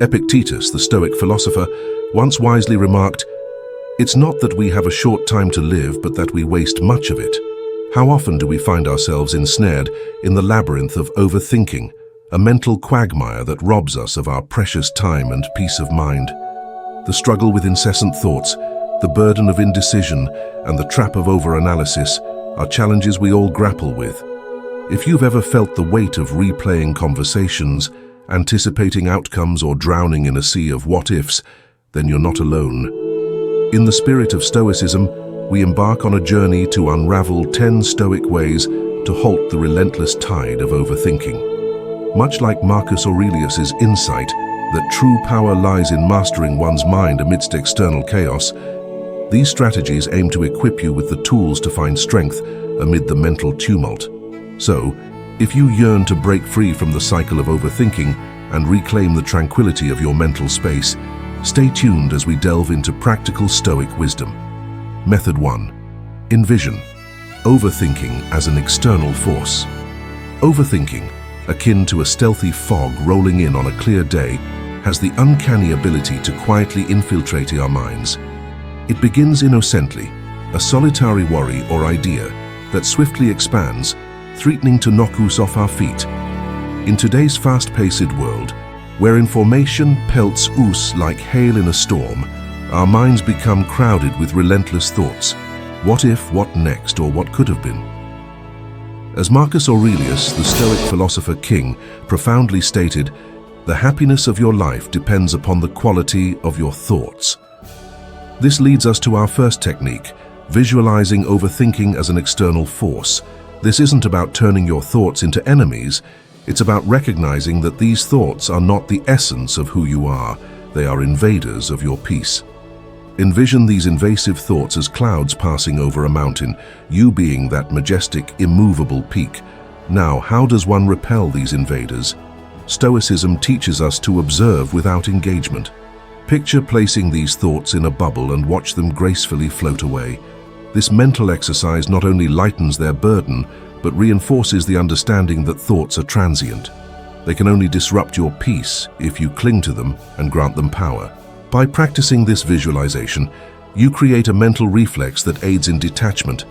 Epictetus, the Stoic philosopher, once wisely remarked, "It's not that we have a short time to live, but that we waste much of it." How often do we find ourselves ensnared in the labyrinth of overthinking, a mental quagmire that robs us of our precious time and peace of mind? The struggle with incessant thoughts, the burden of indecision, and the trap of overanalysis are challenges we all grapple with. If you've ever felt the weight of replaying conversations, anticipating outcomes, or drowning in a sea of what-ifs, then you're not alone. In the spirit of Stoicism, we embark on a journey to unravel 10 Stoic ways to halt the relentless tide of overthinking. Much like Marcus Aurelius's insight that true power lies in mastering one's mind amidst external chaos, these strategies aim to equip you with the tools to find strength amid the mental tumult. So, if you yearn to break free from the cycle of overthinking and reclaim the tranquility of your mental space, stay tuned as we delve into practical Stoic wisdom. Method 1. Envision overthinking as an external force. Overthinking, akin to a stealthy fog rolling in on a clear day, has the uncanny ability to quietly infiltrate our minds. It begins innocently, a solitary worry or idea that swiftly expands, threatening to knock us off our feet. In today's fast-paced world, where information pelts us like hail in a storm, our minds become crowded with relentless thoughts. What if, what next, or what could have been? As Marcus Aurelius, the Stoic philosopher king, profoundly stated, "The happiness of your life depends upon the quality of your thoughts." This leads us to our first technique, visualizing overthinking as an external force. This isn't about turning your thoughts into enemies. It's about recognizing that these thoughts are not the essence of who you are. They are invaders of your peace. Envision these invasive thoughts as clouds passing over a mountain, you being that majestic, immovable peak. Now, how does one repel these invaders? Stoicism teaches us to observe without engagement. Picture placing these thoughts in a bubble and watch them gracefully float away. This mental exercise not only lightens their burden, but reinforces the understanding that thoughts are transient. They can only disrupt your peace if you cling to them and grant them power. By practicing this visualization, you create a mental reflex that aids in detachment,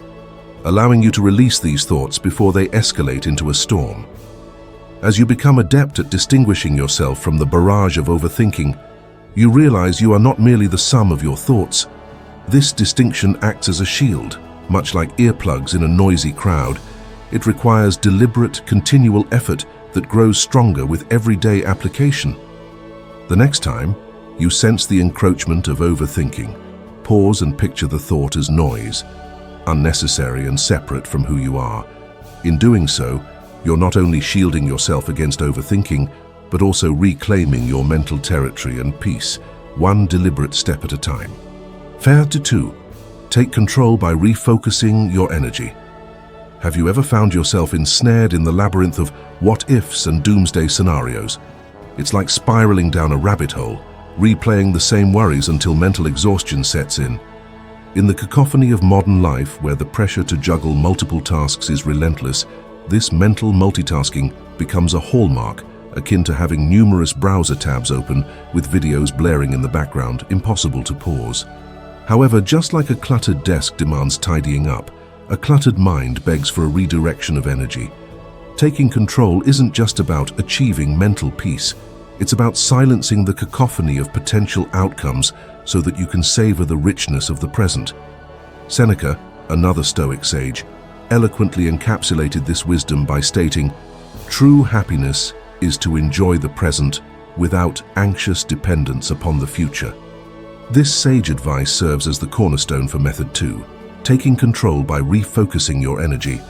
allowing you to release these thoughts before they escalate into a storm. As you become adept at distinguishing yourself from the barrage of overthinking, you realize you are not merely the sum of your thoughts. This distinction acts as a shield, much like earplugs in a noisy crowd. It requires deliberate, continual effort that grows stronger with everyday application. The next time you sense the encroachment of overthinking, pause and picture the thought as noise, unnecessary and separate from who you are. In doing so, you're not only shielding yourself against overthinking, but also reclaiming your mental territory and peace, one deliberate step at a time. Method 2. Take control by refocusing your energy. Have you ever found yourself ensnared in the labyrinth of what-ifs and doomsday scenarios? It's like spiraling down a rabbit hole, replaying the same worries until mental exhaustion sets in. In the cacophony of modern life, where the pressure to juggle multiple tasks is relentless, this mental multitasking becomes a hallmark, akin to having numerous browser tabs open with videos blaring in the background, impossible to pause. However, just like a cluttered desk demands tidying up, a cluttered mind begs for a redirection of energy. Taking control isn't just about achieving mental peace. It's about silencing the cacophony of potential outcomes so that you can savor the richness of the present. Seneca, another Stoic sage, eloquently encapsulated this wisdom by stating, "True happiness is to enjoy the present without anxious dependence upon the future." This sage advice serves as the cornerstone for Method 2, taking control by refocusing your energy.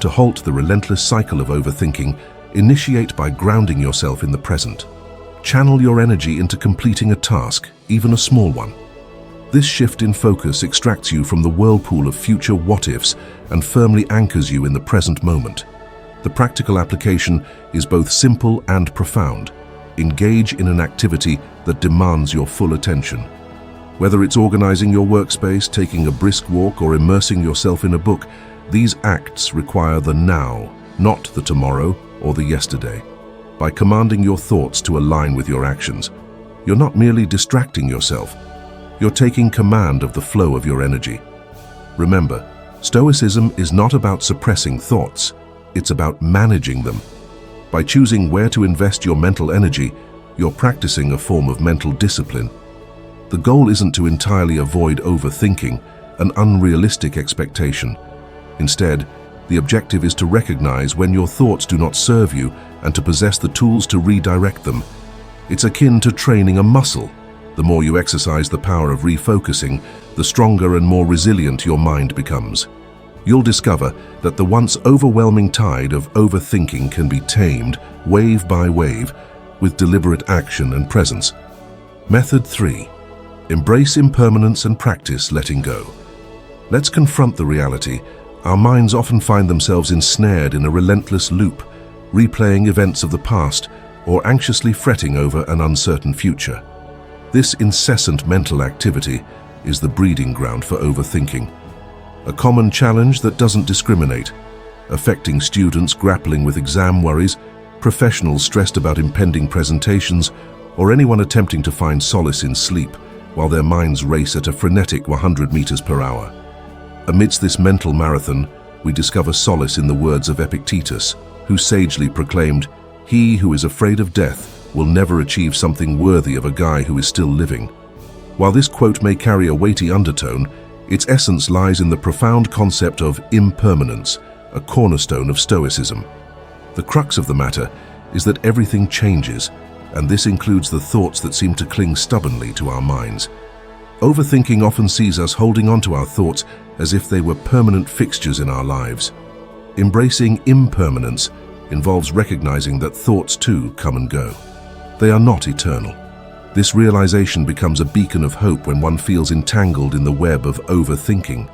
To halt the relentless cycle of overthinking, initiate by grounding yourself in the present. Channel your energy into completing a task, even a small one. This shift in focus extracts you from the whirlpool of future what-ifs and firmly anchors you in the present moment. The practical application is both simple and profound. Engage in an activity that demands your full attention. Whether it's organizing your workspace, taking a brisk walk, or immersing yourself in a book, these acts require the now, not the tomorrow or the yesterday. By commanding your thoughts to align with your actions, you're not merely distracting yourself. You're taking command of the flow of your energy. Remember, Stoicism is not about suppressing thoughts, it's about managing them. By choosing where to invest your mental energy, you're practicing a form of mental discipline. The goal isn't to entirely avoid overthinking, an unrealistic expectation. Instead, the objective is to recognize when your thoughts do not serve you and to possess the tools to redirect them. It's akin to training a muscle. The more you exercise the power of refocusing, the stronger and more resilient your mind becomes. You'll discover that the once overwhelming tide of overthinking can be tamed, wave by wave, with deliberate action and presence. Method 3. Embrace impermanence and practice letting go. Let's confront the reality. Our minds often find themselves ensnared in a relentless loop, replaying events of the past or anxiously fretting over an uncertain future. This incessant mental activity is the breeding ground for overthinking, a common challenge that doesn't discriminate, affecting students grappling with exam worries, professionals stressed about impending presentations, or anyone attempting to find solace in sleep while their minds race at a frenetic 100 meters per hour. Amidst this mental marathon, we discover solace in the words of Epictetus, who sagely proclaimed, "He who is afraid of death will never achieve something worthy of a guy who is still living." While this quote may carry a weighty undertone, its essence lies in the profound concept of impermanence, a cornerstone of Stoicism. The crux of the matter is that everything changes, and this includes the thoughts that seem to cling stubbornly to our minds. Overthinking often sees us holding on to our thoughts as if they were permanent fixtures in our lives. Embracing impermanence involves recognizing that thoughts too come and go. They are not eternal. This realization becomes a beacon of hope when one feels entangled in the web of overthinking.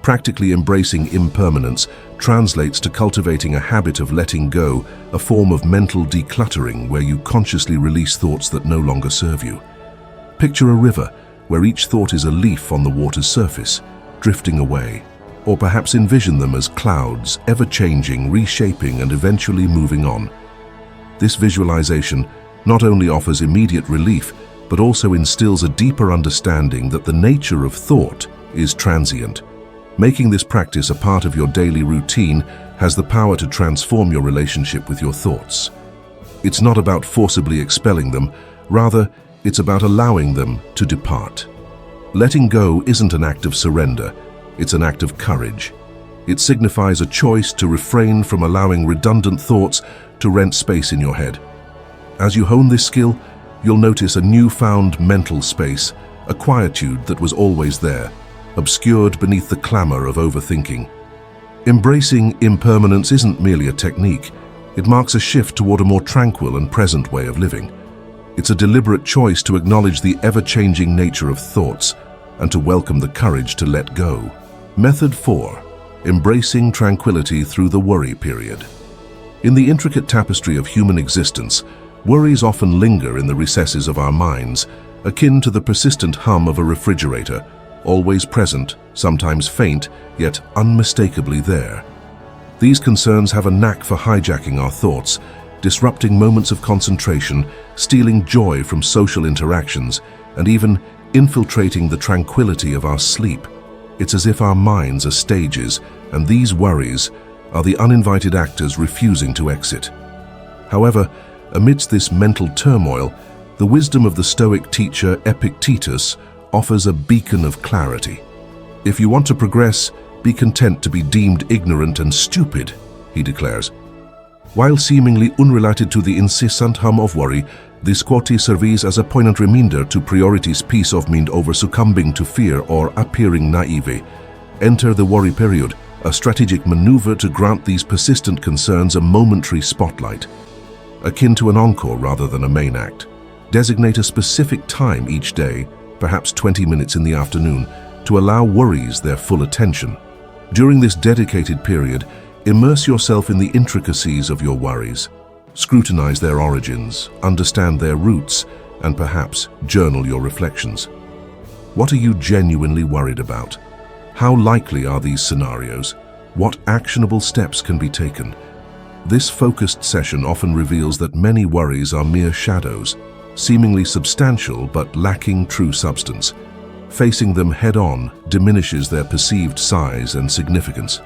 Practically embracing impermanence translates to cultivating a habit of letting go, a form of mental decluttering where you consciously release thoughts that no longer serve you. Picture a river where each thought is a leaf on the water's surface, drifting away. Or perhaps envision them as clouds, ever-changing, reshaping, and eventually moving on. This visualization not only offers immediate relief, but also instills a deeper understanding that the nature of thought is transient. Making this practice a part of your daily routine has the power to transform your relationship with your thoughts. It's not about forcibly expelling them, rather, it's about allowing them to depart. Letting go isn't an act of surrender, it's an act of courage. It signifies a choice to refrain from allowing redundant thoughts to rent space in your head. As you hone this skill, you'll notice a newfound mental space, a quietude that was always there, obscured beneath the clamor of overthinking. Embracing impermanence isn't merely a technique, it marks a shift toward a more tranquil and present way of living. It's a deliberate choice to acknowledge the ever-changing nature of thoughts and to welcome the courage to let go. Method 4. Embracing tranquility through the worry period. In the intricate tapestry of human existence, worries often linger in the recesses of our minds, akin to the persistent hum of a refrigerator, always present, sometimes faint, yet unmistakably there. These concerns have a knack for hijacking our thoughts, disrupting moments of concentration, stealing joy from social interactions, and even infiltrating the tranquility of our sleep. It's as if our minds are stages, and these worries are the uninvited actors refusing to exit. However, amidst this mental turmoil, the wisdom of the Stoic teacher Epictetus offers a beacon of clarity. If you want to progress, be content to be deemed ignorant and stupid, he declares. While seemingly unrelated to the incessant hum of worry, this quote serves as a poignant reminder to priorities peace of mind over succumbing to fear or appearing naive. Enter the worry period, a strategic maneuver to grant these persistent concerns a momentary spotlight. Akin to an encore rather than a main act. Designate a specific time each day, perhaps 20 minutes in the afternoon, to allow worries their full attention. During this dedicated period, immerse yourself in the intricacies of your worries. Scrutinize their origins, understand their roots, and perhaps journal your reflections. What are you genuinely worried about? How likely are these scenarios? What actionable steps can be taken? This focused session often reveals that many worries are mere shadows, seemingly substantial but lacking true substance. Facing them head-on diminishes their perceived size and significance.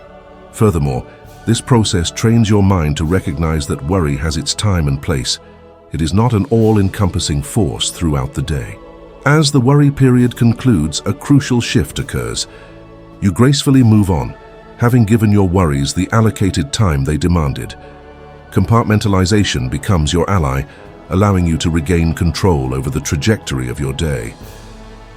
Furthermore, this process trains your mind to recognize that worry has its time and place. It is not an all-encompassing force throughout the day. As the worry period concludes, a crucial shift occurs. You gracefully move on, having given your worries the allocated time they demanded. Compartmentalization becomes your ally, allowing you to regain control over the trajectory of your day.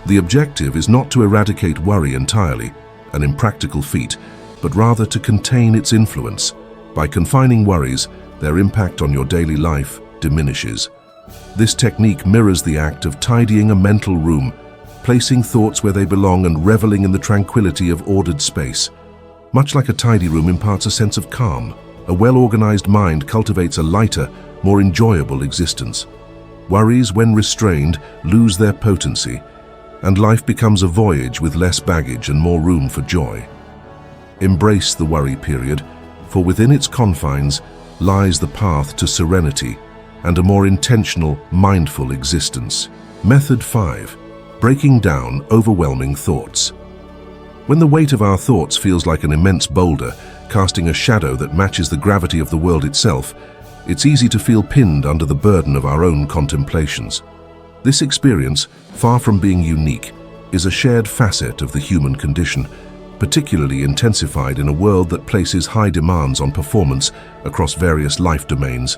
The objective is not to eradicate worry entirely, an impractical feat, but rather to contain its influence. By confining worries, their impact on your daily life diminishes. This technique mirrors the act of tidying a mental room, placing thoughts where they belong and reveling in the tranquility of ordered space. Much like a tidy room imparts a sense of calm, a well-organized mind cultivates a lighter, more enjoyable existence. Worries, when restrained, lose their potency, and life becomes a voyage with less baggage and more room for joy. Embrace the worry period, for within its confines lies the path to serenity and a more intentional, mindful existence. Method 5. Breaking down overwhelming thoughts. When the weight of our thoughts feels like an immense boulder, casting a shadow that matches the gravity of the world itself, it's easy to feel pinned under the burden of our own contemplations. This experience, far from being unique, is a shared facet of the human condition, particularly intensified in a world that places high demands on performance across various life domains,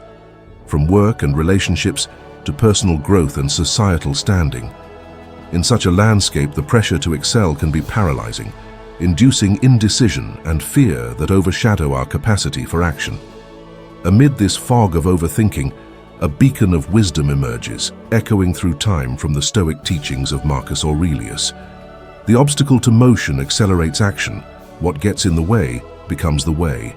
from work and relationships to personal growth and societal standing. In such a landscape, the pressure to excel can be paralyzing, inducing indecision and fear that overshadow our capacity for action. Amid this fog of overthinking, a beacon of wisdom emerges, echoing through time from the Stoic teachings of Marcus Aurelius. The obstacle to motion accelerates action. What gets in the way becomes the way.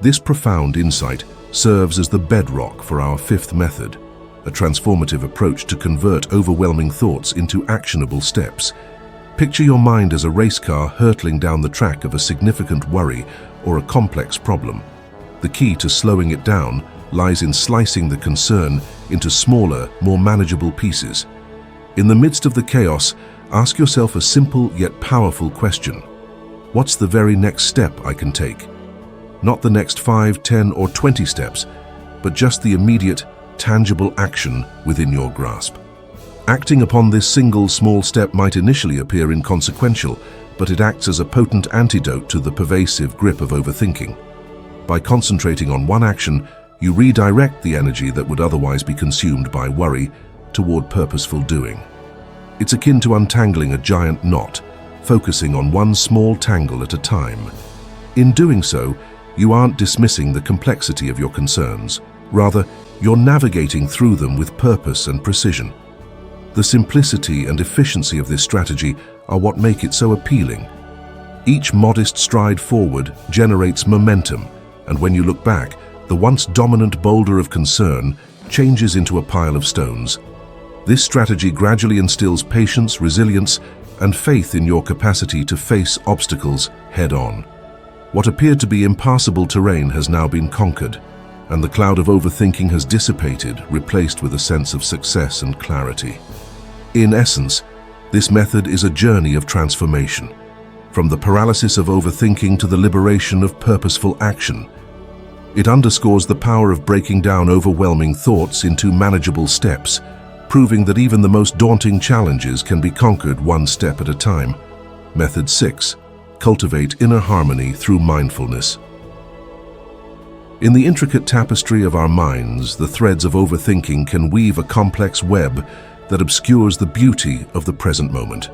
This profound insight serves as the bedrock for our fifth method, a transformative approach to convert overwhelming thoughts into actionable steps. Picture your mind as a race car hurtling down the track of a significant worry or a complex problem. The key to slowing it down lies in slicing the concern into smaller, more manageable pieces. In the midst of the chaos, ask yourself a simple yet powerful question. What's the very next step I can take? Not the next 5, 10, or 20 steps, but just the immediate, tangible action within your grasp. Acting upon this single small step might initially appear inconsequential, but it acts as a potent antidote to the pervasive grip of overthinking. By concentrating on one action, you redirect the energy that would otherwise be consumed by worry toward purposeful doing. It's akin to untangling a giant knot, focusing on one small tangle at a time. In doing so, you aren't dismissing the complexity of your concerns. Rather, you're navigating through them with purpose and precision. The simplicity and efficiency of this strategy are what make it so appealing. Each modest stride forward generates momentum, and when you look back, the once dominant boulder of concern changes into a pile of stones. This strategy gradually instills patience, resilience, and faith in your capacity to face obstacles head-on. What appeared to be impassable terrain has now been conquered, and the cloud of overthinking has dissipated, replaced with a sense of success and clarity. In essence, this method is a journey of transformation, from the paralysis of overthinking to the liberation of purposeful action. It underscores the power of breaking down overwhelming thoughts into manageable steps, proving that even the most daunting challenges can be conquered one step at a time. Method 6. Cultivate inner harmony through mindfulness. In the intricate tapestry of our minds, the threads of overthinking can weave a complex web that obscures the beauty of the present moment.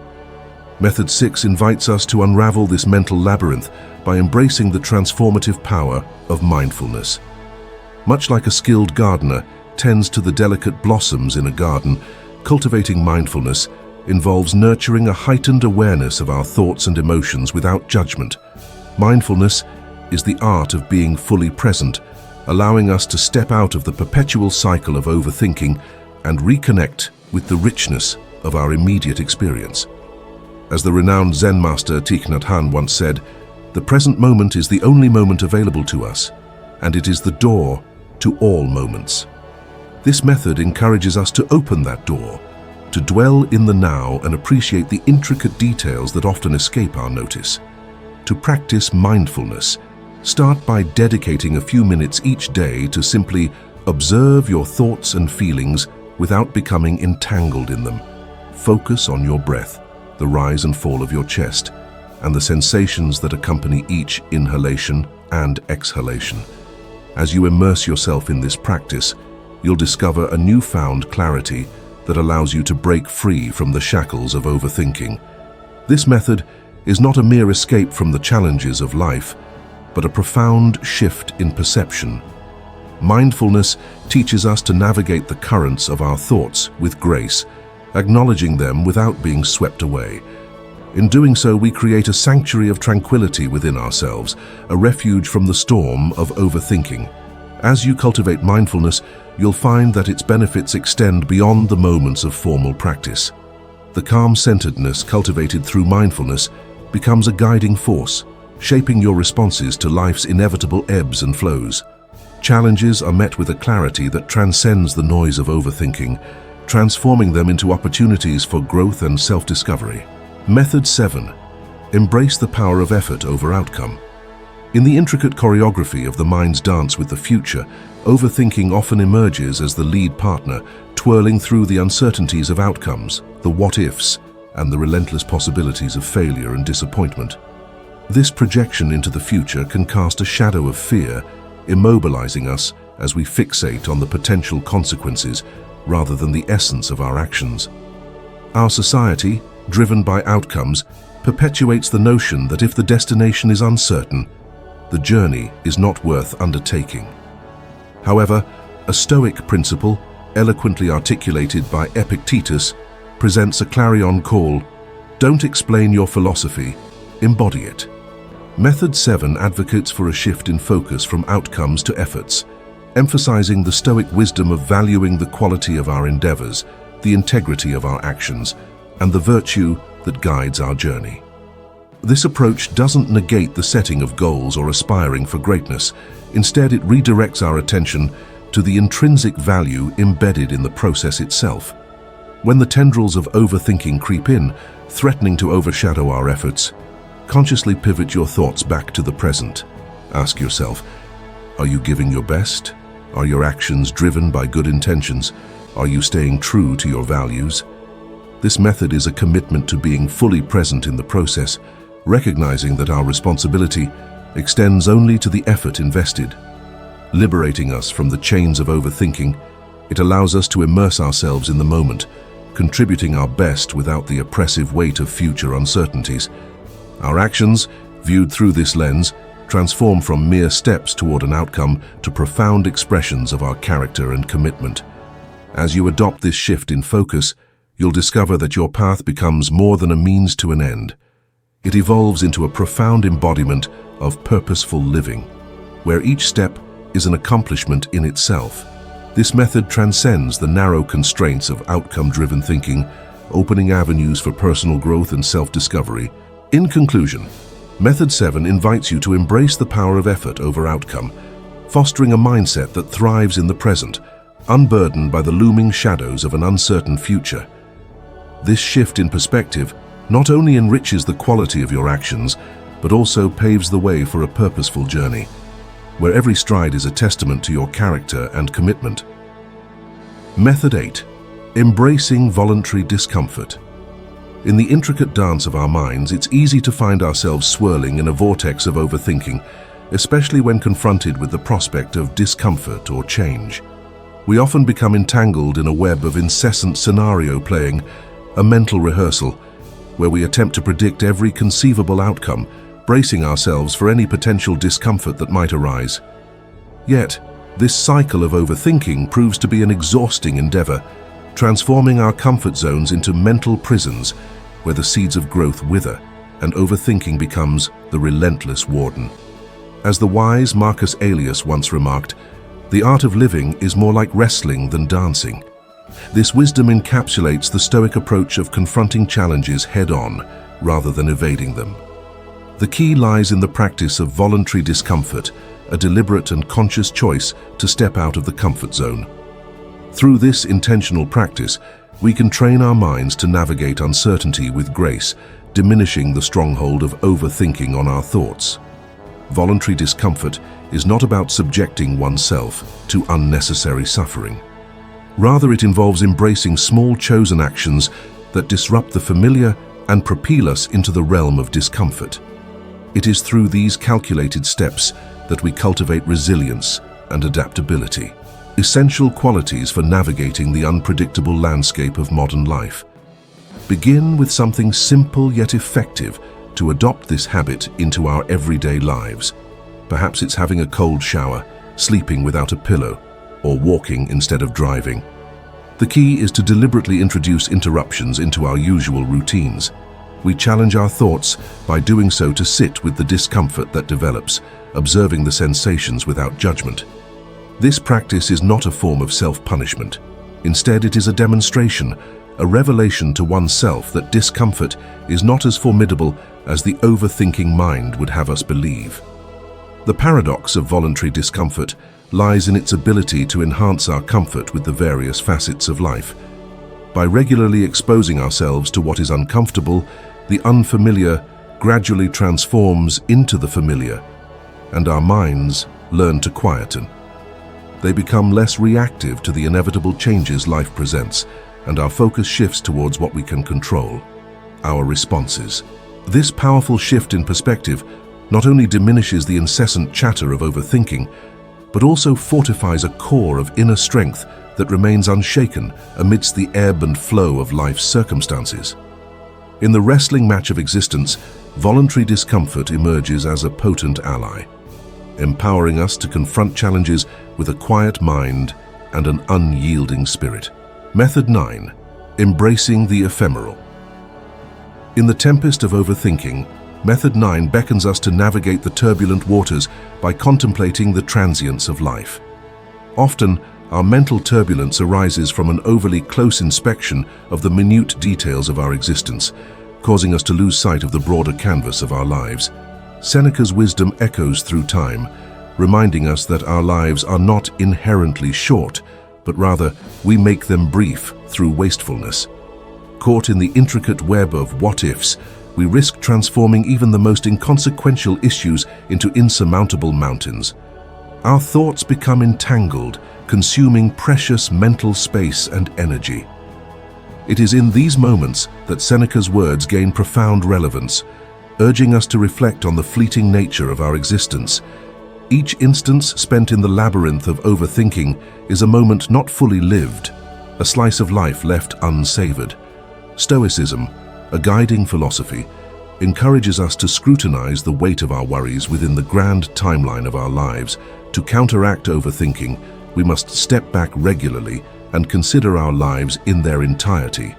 Method 6 invites us to unravel this mental labyrinth by embracing the transformative power of mindfulness. Much like a skilled gardener tends to the delicate blossoms in a garden, cultivating mindfulness involves nurturing a heightened awareness of our thoughts and emotions without judgment. Mindfulness is the art of being fully present, allowing us to step out of the perpetual cycle of overthinking and reconnect with the richness of our immediate experience. As the renowned Zen master Thich Nhat Hanh once said, "The present moment is the only moment available to us, and it is the door to all moments." This method encourages us to open that door, to dwell in the now and appreciate the intricate details that often escape our notice. To practice mindfulness, start by dedicating a few minutes each day to simply observe your thoughts and feelings without becoming entangled in them. Focus on your breath, the rise and fall of your chest, and the sensations that accompany each inhalation and exhalation. As you immerse yourself in this practice, you'll discover a newfound clarity that allows you to break free from the shackles of overthinking. This method is not a mere escape from the challenges of life, but a profound shift in perception. Mindfulness teaches us to navigate the currents of our thoughts with grace, acknowledging them without being swept away. In doing so, we create a sanctuary of tranquility within ourselves, a refuge from the storm of overthinking. As you cultivate mindfulness, you'll find that its benefits extend beyond the moments of formal practice. The calm centeredness cultivated through mindfulness becomes a guiding force, shaping your responses to life's inevitable ebbs and flows. Challenges are met with a clarity that transcends the noise of overthinking, transforming them into opportunities for growth and self-discovery. Method 7. Embrace the power of effort over outcome. In the intricate choreography of the mind's dance with the future, overthinking often emerges as the lead partner, twirling through the uncertainties of outcomes, the what-ifs, and the relentless possibilities of failure and disappointment. This projection into the future can cast a shadow of fear, immobilizing us as we fixate on the potential consequences rather than the essence of our actions. Our society, driven by outcomes, perpetuates the notion that if the destination is uncertain, the journey is not worth undertaking. However, a Stoic principle, eloquently articulated by Epictetus, presents a clarion call: don't explain your philosophy, embody it. Method 7 advocates for a shift in focus from outcomes to efforts, emphasizing the Stoic wisdom of valuing the quality of our endeavors, the integrity of our actions, and the virtue that guides our journey. This approach doesn't negate the setting of goals or aspiring for greatness. Instead, it redirects our attention to the intrinsic value embedded in the process itself. When the tendrils of overthinking creep in, threatening to overshadow our efforts, consciously pivot your thoughts back to the present. Ask yourself, are you giving your best? Are your actions driven by good intentions? Are you staying true to your values? This method is a commitment to being fully present in the process, recognizing that our responsibility extends only to the effort invested. Liberating us from the chains of overthinking, it allows us to immerse ourselves in the moment, contributing our best without the oppressive weight of future uncertainties. Our actions, viewed through this lens, transform from mere steps toward an outcome to profound expressions of our character and commitment. As you adopt this shift in focus, you'll discover that your path becomes more than a means to an end. It evolves into a profound embodiment of purposeful living, where each step is an accomplishment in itself. This method transcends the narrow constraints of outcome-driven thinking, opening avenues for personal growth and self-discovery. In conclusion, Method 7 invites you to embrace the power of effort over outcome, fostering a mindset that thrives in the present, unburdened by the looming shadows of an uncertain future. This shift in perspective not only enriches the quality of your actions, but also paves the way for a purposeful journey, where every stride is a testament to your character and commitment. Method 8. Embracing voluntary discomfort. In the intricate dance of our minds, it's easy to find ourselves swirling in a vortex of overthinking, especially when confronted with the prospect of discomfort or change. We often become entangled in a web of incessant scenario playing, a mental rehearsal, where we attempt to predict every conceivable outcome, bracing ourselves for any potential discomfort that might arise. Yet, this cycle of overthinking proves to be an exhausting endeavor, transforming our comfort zones into mental prisons where the seeds of growth wither and overthinking becomes the relentless warden. As the wise Marcus Aurelius once remarked, the art of living is more like wrestling than dancing. This wisdom encapsulates the Stoic approach of confronting challenges head-on rather than evading them. The key lies in the practice of voluntary discomfort, a deliberate and conscious choice to step out of the comfort zone. Through this intentional practice, we can train our minds to navigate uncertainty with grace, diminishing the stronghold of overthinking on our thoughts. Voluntary discomfort is not about subjecting oneself to unnecessary suffering. Rather, it involves embracing small chosen actions that disrupt the familiar and propel us into the realm of discomfort. It is through these calculated steps that we cultivate resilience and adaptability, essential qualities for navigating the unpredictable landscape of modern life. Begin with something simple yet effective to adopt this habit into our everyday lives. Perhaps it's having a cold shower, sleeping without a pillow, or walking instead of driving. The key is to deliberately introduce interruptions into our usual routines. We challenge our thoughts by doing so to sit with the discomfort that develops, observing the sensations without judgment. This practice is not a form of self-punishment. Instead, it is a demonstration, a revelation to oneself that discomfort is not as formidable as the overthinking mind would have us believe. The paradox of voluntary discomfort lies in its ability to enhance our comfort with the various facets of life. By regularly exposing ourselves to what is uncomfortable, the unfamiliar gradually transforms into the familiar, and our minds learn to quieten. They become less reactive to the inevitable changes life presents, and our focus shifts towards what we can control, our responses. This powerful shift in perspective not only diminishes the incessant chatter of overthinking, but also fortifies a core of inner strength that remains unshaken amidst the ebb and flow of life's circumstances. In the wrestling match of existence, voluntary discomfort emerges as a potent ally, empowering us to confront challenges with a quiet mind and an unyielding spirit. Method 9. Embracing the Ephemeral. In the tempest of overthinking, Method 9 beckons us to navigate the turbulent waters by contemplating the transience of life. Often, our mental turbulence arises from an overly close inspection of the minute details of our existence, causing us to lose sight of the broader canvas of our lives. Seneca's wisdom echoes through time, reminding us that our lives are not inherently short, but rather we make them brief through wastefulness. Caught in the intricate web of what-ifs, we risk transforming even the most inconsequential issues into insurmountable mountains. Our thoughts become entangled, consuming precious mental space and energy. It is in these moments that Seneca's words gain profound relevance, urging us to reflect on the fleeting nature of our existence. Each instance spent in the labyrinth of overthinking is a moment not fully lived, a slice of life left unsavored. Stoicism, a guiding philosophy, encourages us to scrutinize the weight of our worries within the grand timeline of our lives. To counteract overthinking, we must step back regularly and consider our lives in their entirety.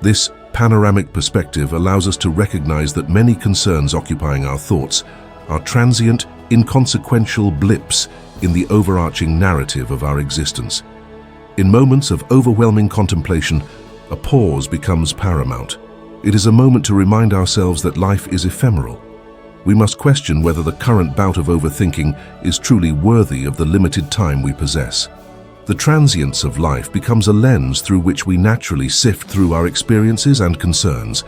This panoramic perspective allows us to recognize that many concerns occupying our thoughts are transient, inconsequential blips in the overarching narrative of our existence. In moments of overwhelming contemplation, a pause becomes paramount. It is a moment to remind ourselves that life is ephemeral. We must question whether the current bout of overthinking is truly worthy of the limited time we possess. The transience of life becomes a lens through which we naturally sift through our experiences and concerns.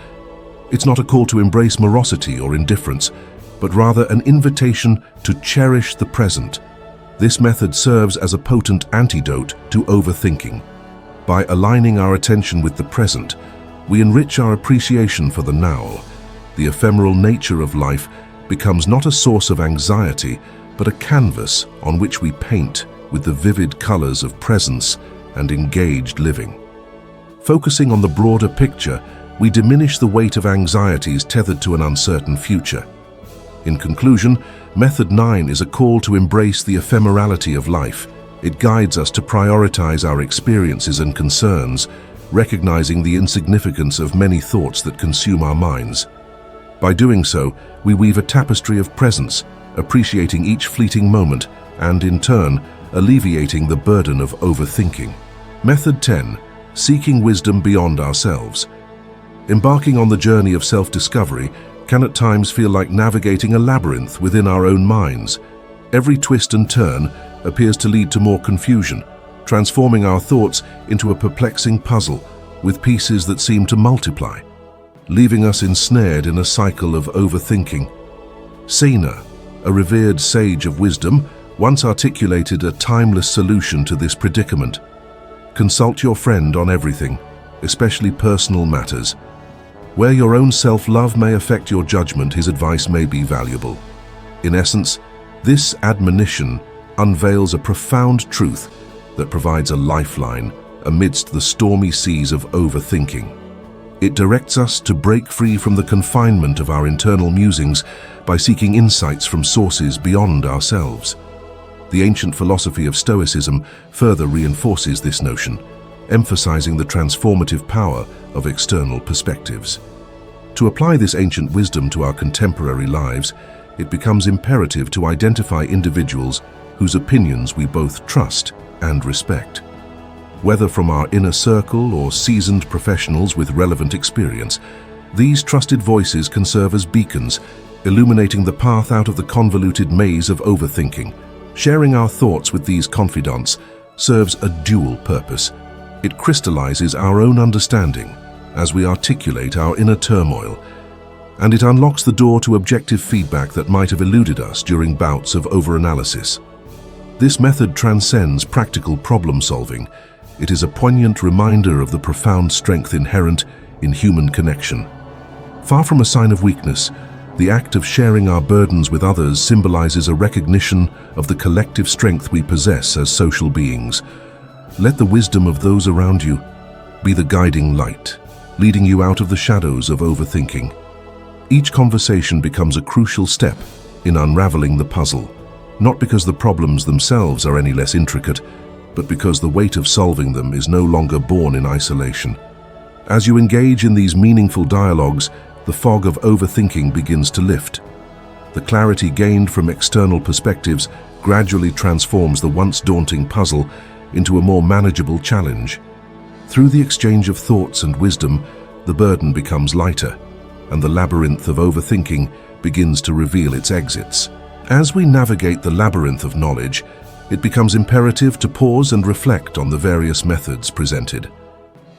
It's not a call to embrace morosity or indifference, but rather an invitation to cherish the present. This method serves as a potent antidote to overthinking. By aligning our attention with the present, we enrich our appreciation for the now. The ephemeral nature of life becomes not a source of anxiety, but a canvas on which we paint with the vivid colors of presence and engaged living. Focusing on the broader picture, we diminish the weight of anxieties tethered to an uncertain future. In conclusion, Method 9 is a call to embrace the ephemerality of life. It guides us to prioritize our experiences and concerns, recognizing the insignificance of many thoughts that consume our minds. By doing so, we weave a tapestry of presence, appreciating each fleeting moment and, in turn, alleviating the burden of overthinking. Method 10. Seeking wisdom beyond ourselves. Embarking on the journey of self-discovery can at times feel like navigating a labyrinth within our own minds. Every twist and turn appears to lead to more confusion, transforming our thoughts into a perplexing puzzle with pieces that seem to multiply, leaving us ensnared in a cycle of overthinking. Sena, a revered sage of wisdom, once articulated a timeless solution to this predicament. Consult your friend on everything, especially personal matters. Where your own self-love may affect your judgment, his advice may be valuable. In essence, this admonition unveils a profound truth that provides a lifeline amidst the stormy seas of overthinking. It directs us to break free from the confinement of our internal musings by seeking insights from sources beyond ourselves. The ancient philosophy of Stoicism further reinforces this notion, emphasizing the transformative power of external perspectives. To apply this ancient wisdom to our contemporary lives, it becomes imperative to identify individuals whose opinions we both trust and respect. Whether from our inner circle or seasoned professionals with relevant experience, these trusted voices can serve as beacons, illuminating the path out of the convoluted maze of overthinking. Sharing our thoughts with these confidants serves a dual purpose. It crystallizes our own understanding as we articulate our inner turmoil, and it unlocks the door to objective feedback that might have eluded us during bouts of overanalysis. This method transcends practical problem-solving. It is a poignant reminder of the profound strength inherent in human connection. Far from a sign of weakness, the act of sharing our burdens with others symbolizes a recognition of the collective strength we possess as social beings. Let the wisdom of those around you be the guiding light, leading you out of the shadows of overthinking. Each conversation becomes a crucial step in unraveling the puzzle, not because the problems themselves are any less intricate, but because the weight of solving them is no longer borne in isolation. As you engage in these meaningful dialogues, the fog of overthinking begins to lift. The clarity gained from external perspectives gradually transforms the once daunting puzzle into a more manageable challenge. Through the exchange of thoughts and wisdom, the burden becomes lighter, and the labyrinth of overthinking begins to reveal its exits. As we navigate the labyrinth of knowledge, it becomes imperative to pause and reflect on the various methods presented.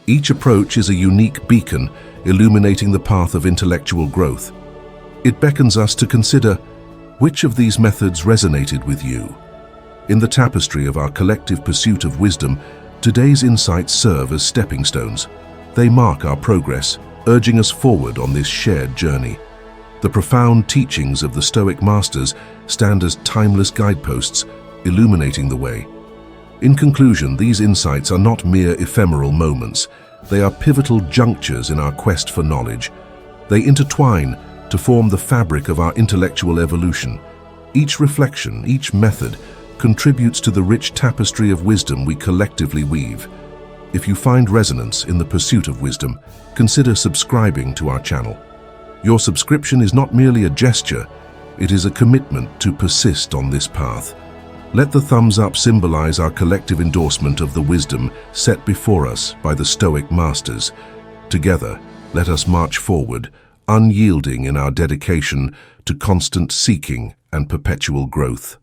Each approach is a unique beacon illuminating the path of intellectual growth. It beckons us to consider which of these methods resonated with you. In the tapestry of our collective pursuit of wisdom, today's insights serve as stepping stones. They mark our progress, urging us forward on this shared journey. The profound teachings of the Stoic masters stand as timeless guideposts, illuminating the way. In conclusion, these insights are not mere ephemeral moments. They are pivotal junctures in our quest for knowledge. They intertwine to form the fabric of our intellectual evolution. Each reflection, each method, contributes to the rich tapestry of wisdom we collectively weave. If you find resonance in the pursuit of wisdom, consider subscribing to our channel. Your subscription is not merely a gesture, it is a commitment to persist on this path. Let the thumbs up symbolize our collective endorsement of the wisdom set before us by the Stoic masters. Together, let us march forward, unyielding in our dedication to constant seeking and perpetual growth.